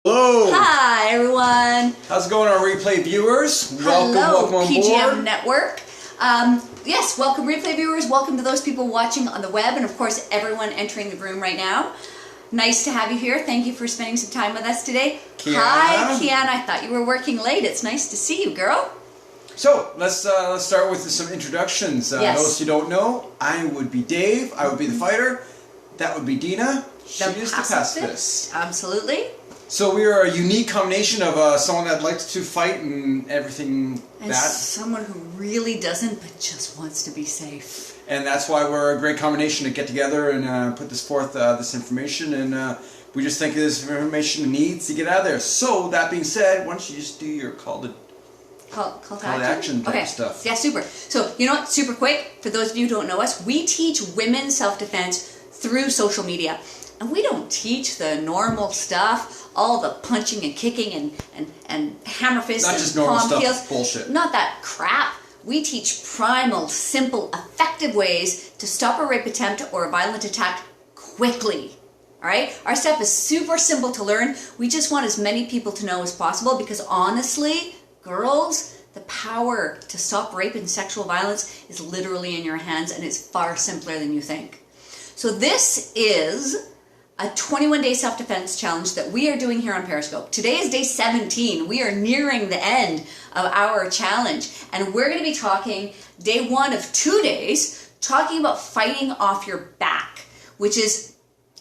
Hello! Hi, everyone! How's it going, our replay viewers? Hello, welcome on PGM board. Network. Yes, welcome replay viewers, welcome to those people watching on the web, and of course everyone entering the room right now. Nice to have you here. Thank you for spending some time with us today. Kiana. Hi, Kiana. I thought you were working late. It's nice to see you, girl. So, let's start with some introductions. Yes. Those who don't know, I would be Dave, I would be the fighter, that would be Dina, she is the pacifist. Absolutely. So we are a unique combination of someone that likes to fight and everything And that. someone who really doesn't, but just wants to be safe. And that's why we're a great combination to get together and put this forth, this information, and we just think this information needs to get out there. So, that being said, why don't you just do your call to action type stuff. Yeah, super. So, you know what? Super quick. For those of you who don't know us, we teach women self-defense through social media. And we don't teach the normal stuff, all the punching and kicking and hammer fists Not and just normal palm stuff, heels. bullshit. Not that crap. We teach primal, simple, effective ways to stop a rape attempt or a violent attack quickly. All right? Our stuff is super simple to learn. We just want as many people to know as possible because honestly, girls, the power to stop rape and sexual violence is literally in your hands, and it's far simpler than you think. So this is a 21-day self-defense challenge that we are doing here on Periscope. Today is day 17. We are nearing the end of our challenge, and we're going to be talking day 1 of 2 days, talking about fighting off your back, which is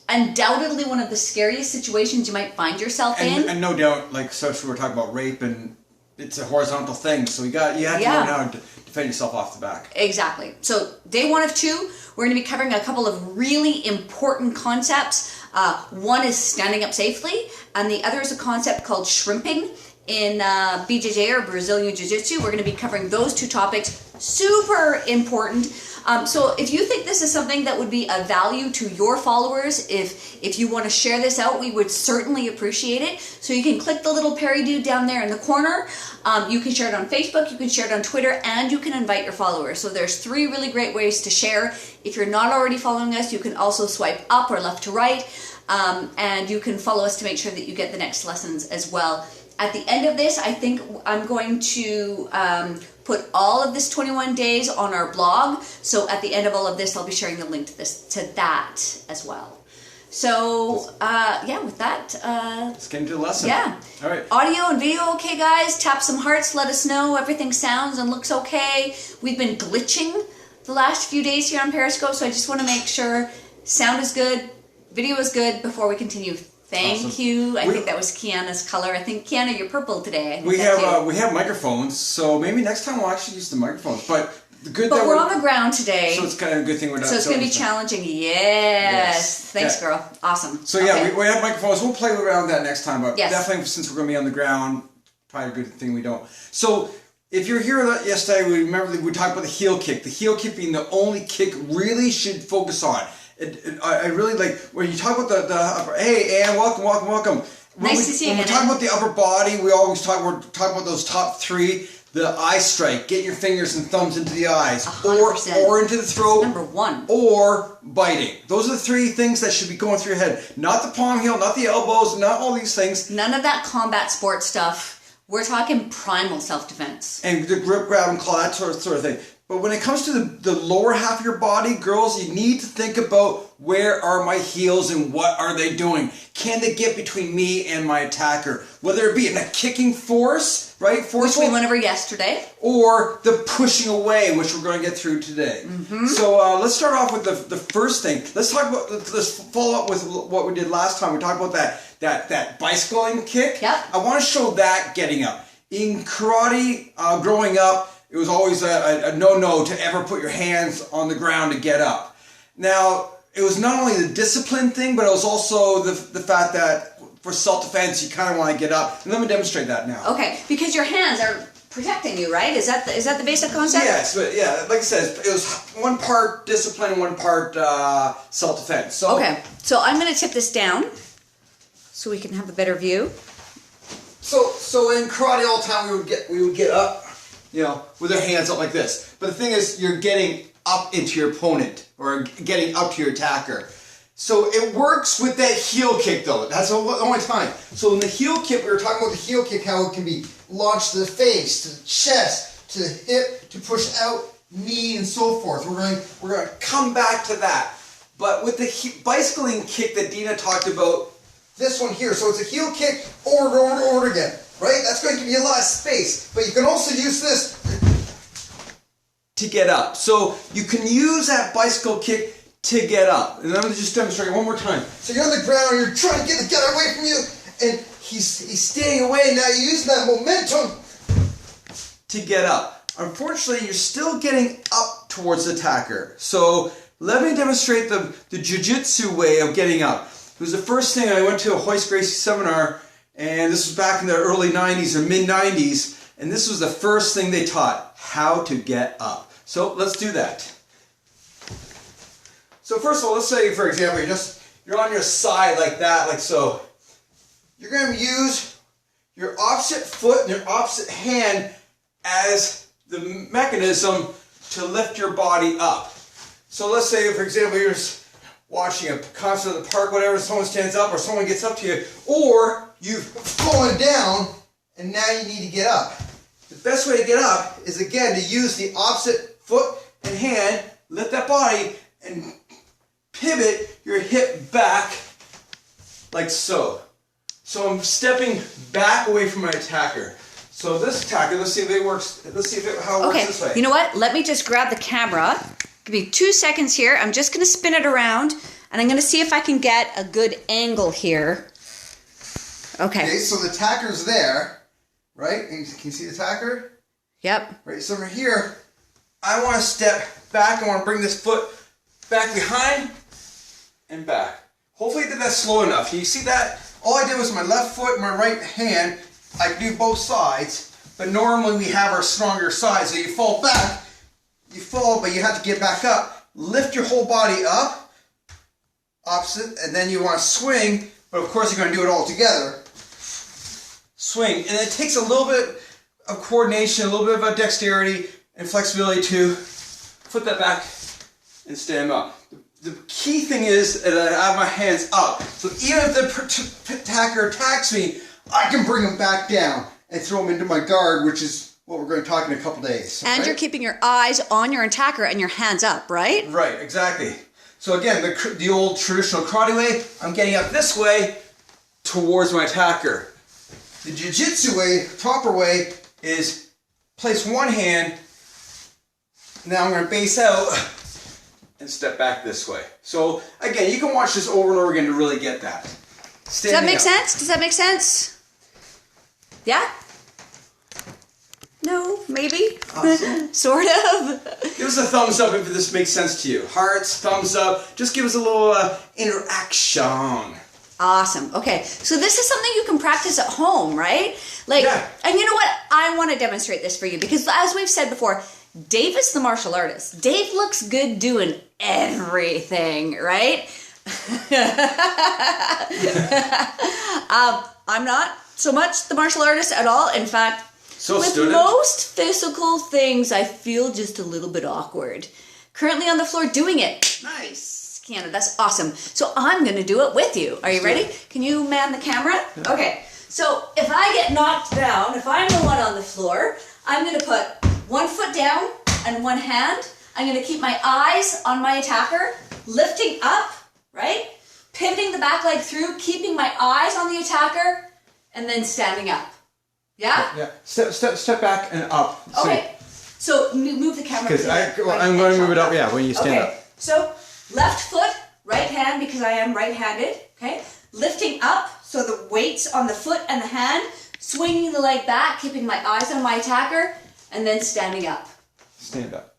undoubtedly one of the scariest situations you might find yourself in. And no doubt, like, especially we're talking about rape, and it's a horizontal thing, so you have to learn how to defend yourself off the back. Exactly. So day 1 of 2, we're going to be covering a couple of really important concepts. One is standing up safely, and the other is a concept called shrimping in BJJ or Brazilian Jiu-Jitsu. We're going to be covering those 2 topics. Super important. So if you think this is something that would be of value to your followers, if you want to share this out, we would certainly appreciate it. So you can click the little Perry dude down there in the corner. You can share it on Facebook, you can share it on Twitter, and you can invite your followers. So there's 3 really great ways to share. If you're not already following us, you can also swipe up or left to right, and you can follow us to make sure that you get the next lessons as well. At the end of this, I think I'm going to put all of this 21 days on our blog. So at the end of all of this, I'll be sharing the link to that as well. So yeah, with that, let's get into the lesson. Yeah. All right. Audio and video, okay, guys. Tap some hearts. Let us know everything sounds and looks okay. We've been glitching the last few days here on Periscope, so I just want to make sure sound is good, video is good before we continue. Thank awesome. you. I think that was Kiana's color. I think, Kiana, you're purple today. We have microphones, so maybe next time we'll actually use the microphones. But we're on the ground today. So it's kind of a good thing we're not. So it's going to be challenging. Yes. Thanks, girl. Awesome. So yeah, we have microphones. We'll play around with that next time, but yes. Definitely since we're going to be on the ground, probably a good thing we don't. So if you're here yesterday, we talked about the heel kick. The heel kick being the only kick really should focus on. I really like when you talk about the upper. Hey, Ann, welcome. Nice to see you. When we talk about the upper body, we're talking about those top 3. The eye strike, get your fingers and thumbs into the eyes, 100%. or into the throat. Number 1. Or biting. Those are the 3 things that should be going through your head. Not the palm heel, not the elbows, not all these things. None of that combat sports stuff. We're talking primal self-defense. And the grip, grab, and claw, that sort of thing. But when it comes to the lower half of your body, girls, you need to think about where are my heels and what are they doing? Can they get between me and my attacker? Whether it be in a kicking force, right? Which we went over yesterday. Or the pushing away, which we're going to get through today. Mm-hmm. So let's start off with the first thing. Let's follow up with what we did last time. We talked about that bicycling kick. Yep. I want to show that getting up. In karate, growing up, it was always a no-no to ever put your hands on the ground to get up. Now, it was not only the discipline thing, but it was also the fact that for self-defense, you kind of want to get up. And let me demonstrate that now. Okay, because your hands are protecting you, right? Is that the basic concept? Yes, but yeah, like I said, it was one part discipline, one part self-defense. So, okay, so I'm going to tip this down so we can have a better view. So in karate all the time, we would get up, with our hands up like this. But the thing is, you're getting up into your opponent or getting up to your attacker. So it works with that heel kick though. That's the only time. So in the heel kick, we were talking about the heel kick, how it can be launched to the face, to the chest, to the hip, to push out, knee, and so forth. We're going to come back to that. But with the bicycling kick that Dina talked about, this one here, so it's a heel kick over and over and over again, right? That's going to give you a lot of space. But you can also use this to get up. So you can use that bicycle kick to get up. And I'm going to just demonstrate it one more time. So you're on the ground, you're trying to get the guy away from you, and he's standing away, and now you're using that momentum to get up. Unfortunately, you're still getting up towards the attacker. So let me demonstrate the jiu-jitsu way of getting up. It was the first thing. I went to a Hoist Gracie seminar, and this was back in the early 90s or mid-90s, and this was the first thing they taught, how to get up. So let's do that. So first of all, let's say, for example, you're on your side like that, like so. You're going to use your opposite foot and your opposite hand as the mechanism to lift your body up. So let's say, for example, you're just watching a concert at the park, whatever, someone stands up or someone gets up to you, or you've fallen down and now you need to get up. The best way to get up is, again, to use the opposite foot and hand, lift that body, and pivot your hip back like so. So I'm stepping back away from my attacker. So this attacker, let's see if it works. Let's see how it works this way. You know what? Let me just grab the camera. Give me 2 seconds here. I'm just going to spin it around, and I'm going to see if I can get a good angle here. Okay, so the attacker's there, right? And can you see the attacker? Yep. Right, so from here, I want to step back. I want to bring this foot back behind and back. Hopefully I did that slow enough. You see that? All I did was my left foot and my right hand. I can do both sides, but normally we have our stronger side. So you fall back, you fall, but you have to get back up. Lift your whole body up, opposite, and then you want to swing, but of course you're going to do it all together. Swing, and it takes a little bit of coordination, a little bit of a dexterity and flexibility to put that back and stand up. The key thing is that I have my hands up. So even if the attacker attacks me, I can bring him back down and throw him into my guard, which is what we're going to talk in a couple days. And you're keeping your eyes on your attacker and your hands up, right? Right, exactly. So again, the old traditional karate way, I'm getting up this way towards my attacker. The jiu-jitsu way, proper way, is place one hand, now I'm going to base out and step back this way. So again, you can watch this over and over again to really get that. Does that make sense? Does that make sense? Yeah? No? Maybe? Awesome. Sort of. Give us a thumbs up if this makes sense to you. Hearts, thumbs up. Just give us a little interaction. Awesome. Okay. So this is something you can practice at home, right? Like, yeah. And you know what? I want to demonstrate this for you because as we've said before, Dave is the martial artist. Dave looks good doing everything, right? I'm not so much the martial artist at all. In fact, most physical things, I feel just a little bit awkward. Currently on the floor doing it. Nice. Canada, that's awesome. So I'm going to do it with you. Are you ready? Can you man the camera? Yeah. Okay. So if I get knocked down, if I'm the one on the floor, I'm going to put one foot down and one hand. I'm going to keep my eyes on my attacker, lifting up, right? Pivoting the back leg through, keeping my eyes on the attacker, and then standing up. Yeah? Yeah. Step back and up. Okay. So move the camera. Because I'm going to move it up, yeah, when you stand up. So left foot, right hand, because I am right-handed, okay? Lifting up, so the weight's on the foot and the hand, swinging the leg back, keeping my eyes on my attacker, and then standing up. Stand up.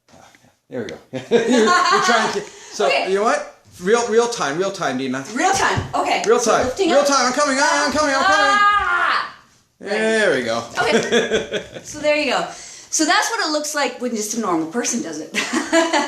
There we go. you're trying to. So okay. You know what? Real time, Dina. Real time. Okay. Real time. So real time. I'm coming. I'm coming. There we go. Okay. So there you go. So that's what it looks like when just a normal person does it.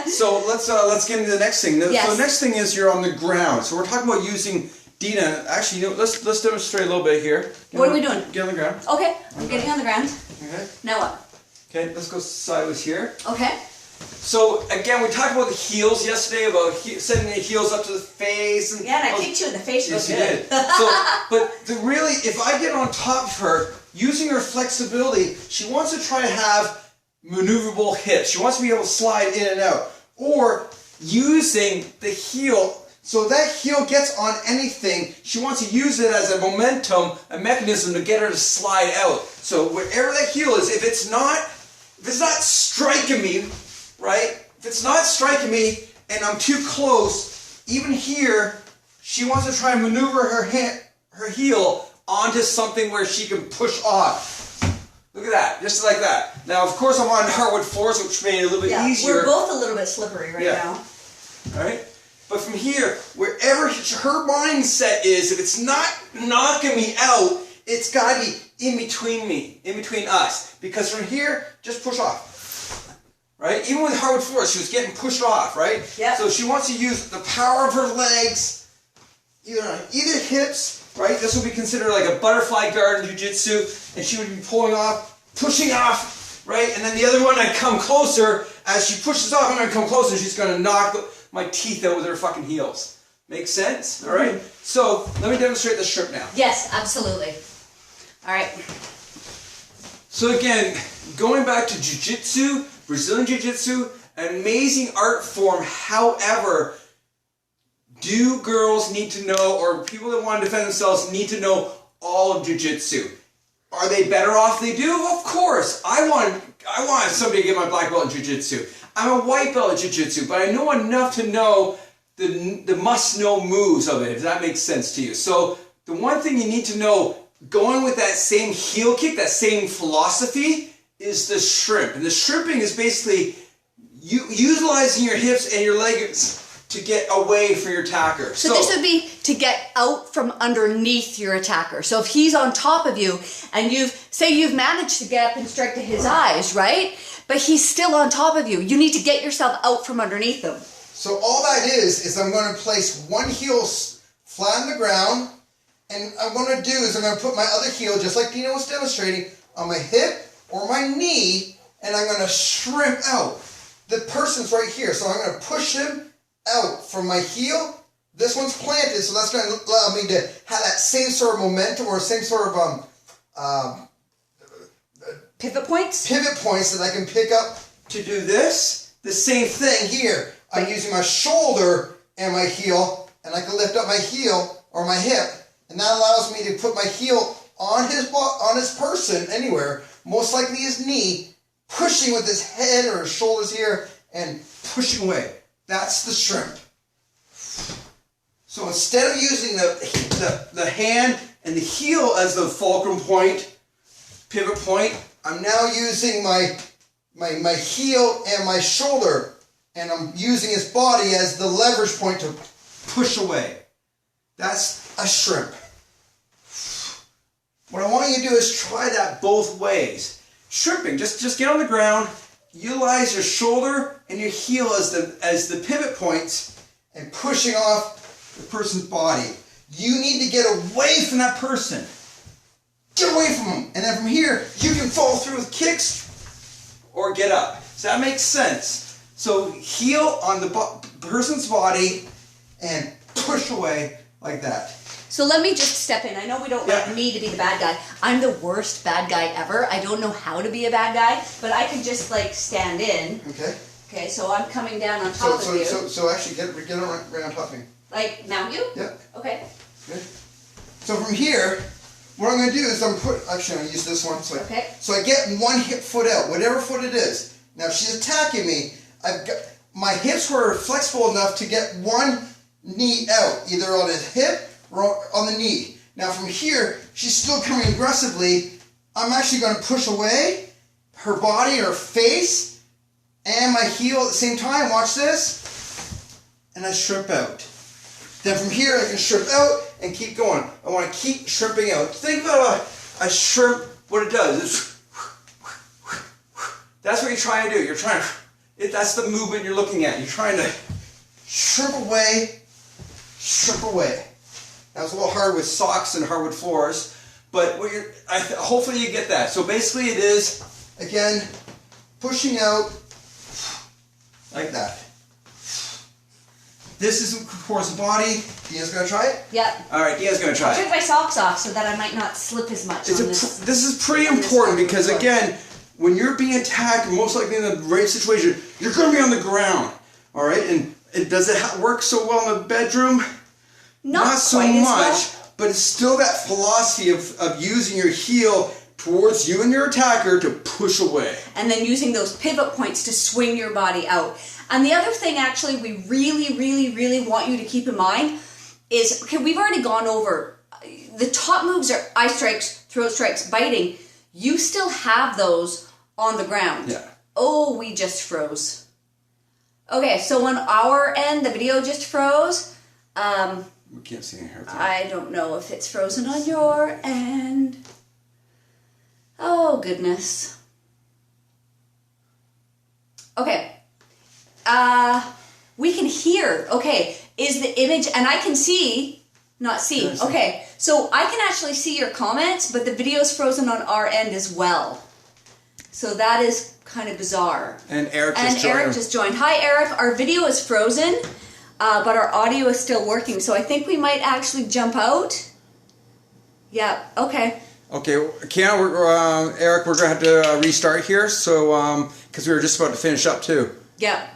So let's get into the next thing. Yes. So the next thing is you're on the ground. So we're talking about using Dina. Actually, you know, let's demonstrate a little bit here. What are we doing? Get on the ground. Okay. I'm getting on the ground. Okay. Now what? Okay. Let's go sideways here. Okay. So again, we talked about the heels yesterday, about sending the heels up to the face. And yeah, and I kicked you in the face. Yes, you did. But really, if I get on top of her, using her flexibility, she wants to try to have maneuverable hips. She wants to be able to slide in and out. Or using the heel, so that heel gets on anything, she wants to use it as a momentum, a mechanism to get her to slide out. So wherever that heel is, if it's not striking me, right? If it's not striking me and I'm too close, even here, she wants to try and maneuver her heel onto something where she can push off. Look at that, just like that. Now, of course, I'm on hardwood floors, which made it a little bit easier. We're both a little bit slippery right now. All right? But from here, wherever her mindset is, if it's not knocking me out, it's got to be in between us. Because from here, just push off. Right? Even with hardwood floors, she was getting pushed off, right? Yeah. So she wants to use the power of her legs, either hips, right? This would be considered like a butterfly guard in jiu-jitsu, and she would be pulling off, pushing off, right? And then the other one, I'd come closer. As she pushes off, I'm going to come closer, and she's going to knock my teeth out with her fucking heels. Make sense? All right? So let me demonstrate the shrimp now. Yes, absolutely. All right. So again, going back to jiu-jitsu, Brazilian jiu-jitsu, an amazing art form. However, do girls need to know, or people that want to defend themselves need to know all of jiu-jitsu? Are they better off they do? Of course. I want somebody to get my black belt in jiu-jitsu. I'm a white belt in jiu-jitsu, but I know enough to know the must-know moves of it, if that makes sense to you. So the one thing you need to know, going with that same heel kick, that same philosophy, is the shrimp. And the shrimping is basically utilizing your hips and your legs to get away from your attacker. So this would be to get out from underneath your attacker. So if he's on top of you and you've managed to get up and strike to his eyes, right? But he's still on top of you. You need to get yourself out from underneath him. So all that is I'm going to place one heel flat on the ground, and I'm going to do is I'm going to put my other heel, just like Dina was demonstrating, on my hip or my knee, and I'm going to shrimp out. The person's right here, so I'm going to push him out from my heel. This one's planted, so that's going to allow me to have that same sort of momentum or same sort of Pivot points? pivot points that I can pick up to do this. The same thing here. I'm using my shoulder and my heel, and I can lift up my heel or my hip, and that allows me to put my heel on his person anywhere, most likely his knee, pushing with his head or his shoulders here, and pushing away. That's the shrimp. So instead of using the hand and the heel as the fulcrum point, pivot point, I'm now using my heel and my shoulder, and I'm using his body as the leverage point to push away. That's a shrimp. What I want you to do is try that both ways. Shrimping, just get on the ground, utilize your shoulder and your heel as the pivot points, and pushing off the person's body. You need to get away from that person. Get away from them. And then from here, you can follow through with kicks or get up. Does that make sense? So heel on the person's body and push away like that. So let me just step in. I know we don't like me to be the bad guy. I'm the worst bad guy ever. I don't know how to be a bad guy, but I can just like stand in. Okay. Okay, so I'm coming down on top of you. So actually get right on top of me. Like mount you? Yep. Okay. Good. So from here, what I'm going to do is I'm going to use this one. So I get one hip foot out, whatever foot it is. Now if she's attacking me, I've got my hips were flexible enough to get one knee out, either on his hip or on the knee. Now from here, she's still coming aggressively. I'm actually going to push away her body, her face, and my heel at the same time. Watch this. And I shrimp out. Then from here, I can shrimp out and keep going. I want to keep shrimping out. Think about a shrimp, what it does. It's, that's what you're trying to do. You're trying to, that's the movement you're looking at. You're trying to shrimp away, shrimp away. That was a little hard with socks and hardwood floors, but what hopefully you get that. So basically it is, again, pushing out, like that. This is, of course, the body. Dia's gonna try it? Yep. All right, Dia's gonna try I took it. my socks off so that I might not slip as much on this. This is pretty on this important hardwood because, floor. again, when you're being attacked, most likely in a rape situation, you're going to be on the ground. All right? And does it work so well in the bedroom? Not so quite as much, well. but it's still that philosophy of using your heel towards you and your attacker to push away. And then using those pivot points to swing your body out. And the other thing, actually, we really, really, really want you to keep in mind is, okay, we've already gone over, the top moves are eye strikes, throat strikes, biting. You still have those on the ground. Yeah. Oh, we just froze. Okay, so on our end, the video just froze. We can't see any hair. I don't know if it's frozen on your end. Oh, goodness. Okay. We can hear. Okay, is the image, and I can see, not see. Okay, so I can actually see your comments, but the video's frozen on our end as well. So that is kind of bizarre. And Eric just joined. Hi, Eric. Our video is frozen, but our audio is still working. So I think we might actually jump out. Yeah, okay. Okay, Kiana, Eric, we're going to have to restart here, so because we were just about to finish up too. Yeah.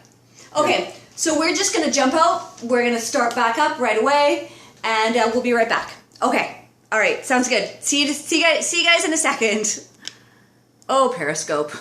Okay, so we're just going to jump out. We're going to start back up right away, and we'll be right back. Okay. All right, sounds good. See you guys in a second. Oh, Periscope.